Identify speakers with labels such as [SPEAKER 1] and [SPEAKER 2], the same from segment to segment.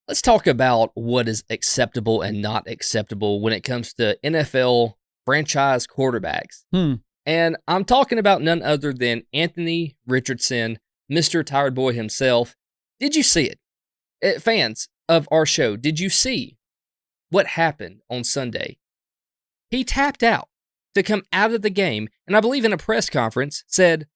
[SPEAKER 1] Let's talk about what is acceptable and not acceptable when it comes to NFL franchise quarterbacks. And I'm talking about none other than Anthony Richardson, Mr. Tired Boy himself. Did you see it? Fans of our show, did you see what happened on Sunday? He tapped out to come out of the game, and I believe in a press conference said,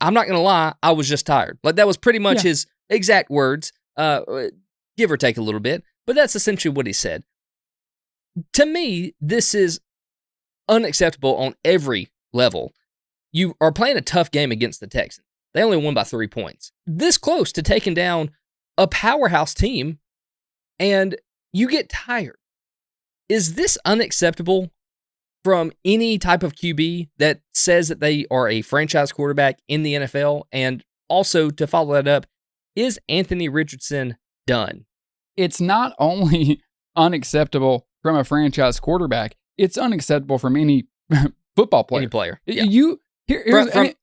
[SPEAKER 1] I'm not going to lie, I was just tired. Like, that was pretty much his exact words, give or take a little bit, but that's essentially what he said. To me, this is unacceptable on every level. You are playing a tough game against the Texans. They only won by 3 points. This close to taking down a powerhouse team, and you get tired. Is this unacceptable from any type of QB that says that they are a franchise quarterback in the NFL? And also, to follow that up, is Anthony Richardson done?
[SPEAKER 2] It's not only unacceptable from a franchise quarterback, it's unacceptable from any football player.
[SPEAKER 1] Any player.
[SPEAKER 2] Yeah.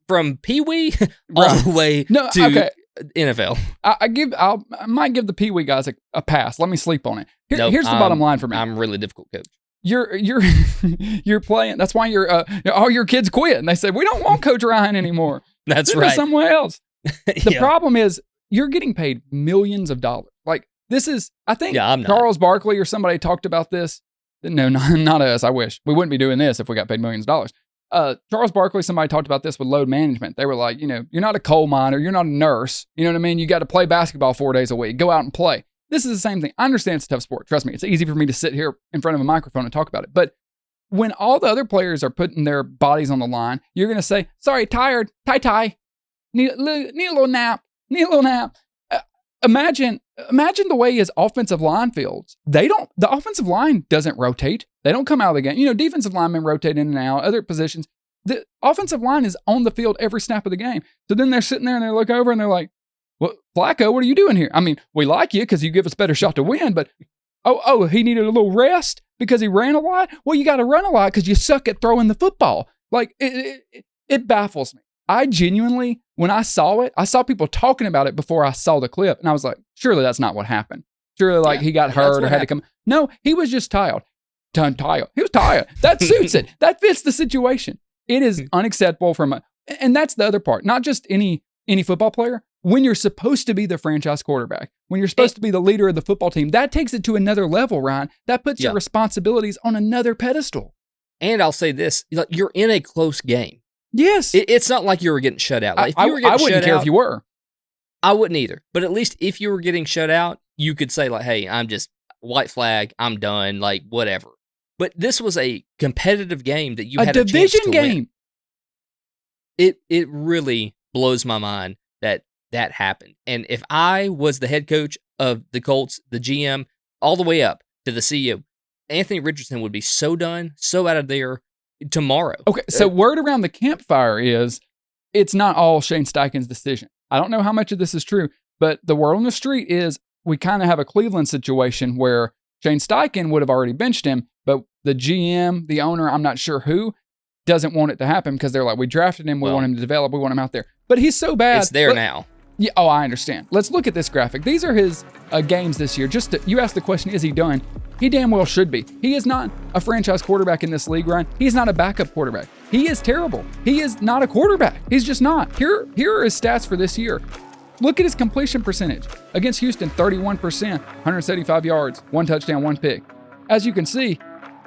[SPEAKER 1] From Pee Wee all the way to NFL.
[SPEAKER 2] I might give the Pee Wee guys a pass. Let me sleep on it. Here's the bottom line for me.
[SPEAKER 1] I'm a really difficult coach.
[SPEAKER 2] You're playing. That's why all your kids quit, and they said we don't want Coach Ryan anymore.
[SPEAKER 1] That's
[SPEAKER 2] Send
[SPEAKER 1] right.
[SPEAKER 2] us somewhere else. The problem is you're getting paid millions of dollars. Like, this is, I think Charles Barkley or somebody talked about this. No, not us. I wish we wouldn't be doing this if we got paid millions of dollars. Charles Barkley, somebody talked about this with load management. They were like, you're not a coal miner, you're not a nurse. You know what I mean? You got to play basketball 4 days a week. Go out and play. This is the same thing. I understand it's a tough sport. Trust me, it's easy for me to sit here in front of a microphone and talk about it. But when all the other players are putting their bodies on the line, you're going to say, sorry, tired, tie, need a little nap. Imagine the way his offensive line fields. The offensive line doesn't rotate. They don't come out of the game. Defensive linemen rotate in and out, other positions. The offensive line is on the field every snap of the game. So then they're sitting there and they look over and they're like, well, Flacco, what are you doing here? I mean, we like you because you give us a better shot to win, but he needed a little rest because he ran a lot? Well, you got to run a lot because you suck at throwing the football. Like, it baffles me. I genuinely, when I saw it, I saw people talking about it before I saw the clip, and I was like, surely that's not what happened. Surely, he got hurt or had to come. No, he was just tired. He was tired. That suits it. That fits the situation. It is unacceptable and that's the other part. Not just any football player. When you're supposed to be the franchise quarterback, when you're supposed to be the leader of the football team, that takes it to another level, Ryan. That puts your responsibilities on another pedestal.
[SPEAKER 1] And I'll say this, you're in a close game.
[SPEAKER 2] Yes.
[SPEAKER 1] It's not like you were getting shut out. Like,
[SPEAKER 2] I wouldn't care if you were.
[SPEAKER 1] I wouldn't either. But at least if you were getting shut out, you could say, like, hey, I'm just white flag. I'm done. Like, whatever. But this was a competitive game that you had a chance to win. A division game. It really blows my mind that happened. And if I was the head coach of the Colts, the GM, all the way up to the CEO, Anthony Richardson would be so done, so out of there tomorrow.
[SPEAKER 2] Okay, so word around the campfire is it's not all Shane Steichen's decision. I don't know how much of this is true, but the word on the street is we kind of have a Cleveland situation where Shane Steichen would have already benched him, but the GM, the owner, I'm not sure who, doesn't want it to happen because they're like, we drafted him, we want him to develop, we want him out there. But he's so bad.
[SPEAKER 1] It's there now.
[SPEAKER 2] Yeah, I understand. Let's look at this graphic. These are his games this year. You asked the question, is he done? He damn well should be. He is not a franchise quarterback in this league, Ryan. He's not a backup quarterback. He is terrible. He is not a quarterback. He's just not. Here are his stats for this year. Look at his completion percentage. Against Houston, 31%, 175 yards, 1 touchdown, 1 pick. As you can see,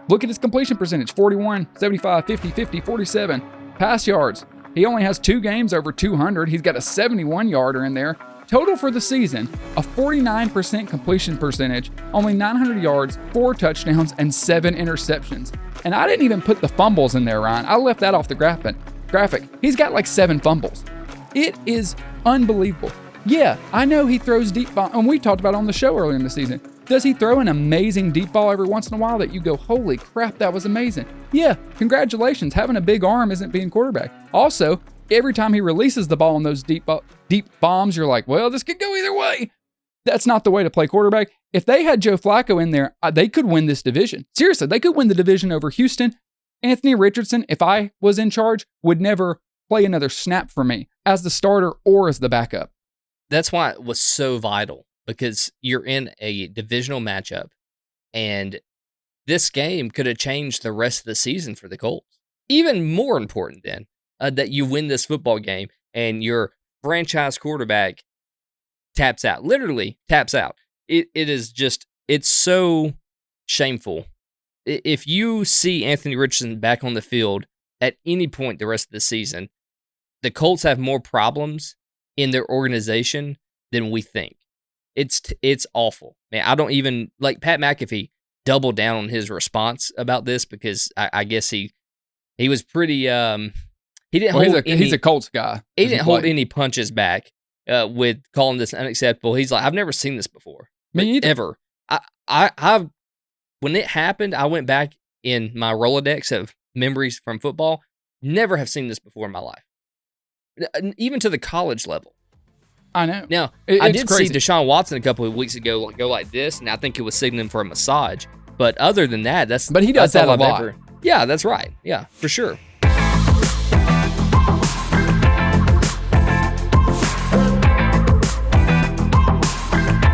[SPEAKER 2] look at his completion percentage, 41, 75, 50, 50, 47. Pass yards. He only has 2 games over 200. He's got a 71-yarder in there. Total for the season, a 49% completion percentage, only 900 yards, 4 touchdowns, and 7 interceptions. And I didn't even put the fumbles in there, Ryan. I left that off the graphic. He's got like 7 fumbles. It is unbelievable. Yeah, I know he throws deep ball, and we talked about it on the show earlier in the season. Does he throw an amazing deep ball every once in a while that you go, holy crap, that was amazing? Yeah, congratulations. Having a big arm isn't being quarterback. Also, every time he releases the ball in those deep bombs, you're like, well, this could go either way. That's not the way to play quarterback. If they had Joe Flacco in there, they could win this division. Seriously, they could win the division over Houston. Anthony Richardson, if I was in charge, would never play another snap for me as the starter or as the backup.
[SPEAKER 1] That's why it was so vital because you're in a divisional matchup, and this game could have changed the rest of the season for the Colts. Even more important then, that you win this football game and your franchise quarterback taps out, literally taps out. It is just, it's so shameful. If you see Anthony Richardson back on the field at any point the rest of the season, the Colts have more problems in their organization than we think. It's awful, man. I don't even, like, Pat McAfee doubled down on his response about this because I guess he was pretty he didn't hold
[SPEAKER 2] he's a Colts guy.
[SPEAKER 1] He didn't hold any punches back with calling this unacceptable. He's like, I've never seen this before.
[SPEAKER 2] Me either.
[SPEAKER 1] Ever. I when it happened, I went back in my Rolodex of memories from football. Never have seen this before in my life. Even to the college level.
[SPEAKER 2] I know.
[SPEAKER 1] Now, I did see Deshaun Watson a couple of weeks ago go like this, and I think it was signaling for a massage. But other than that,
[SPEAKER 2] But he does that a lot.
[SPEAKER 1] Yeah, that's right. Yeah, for sure.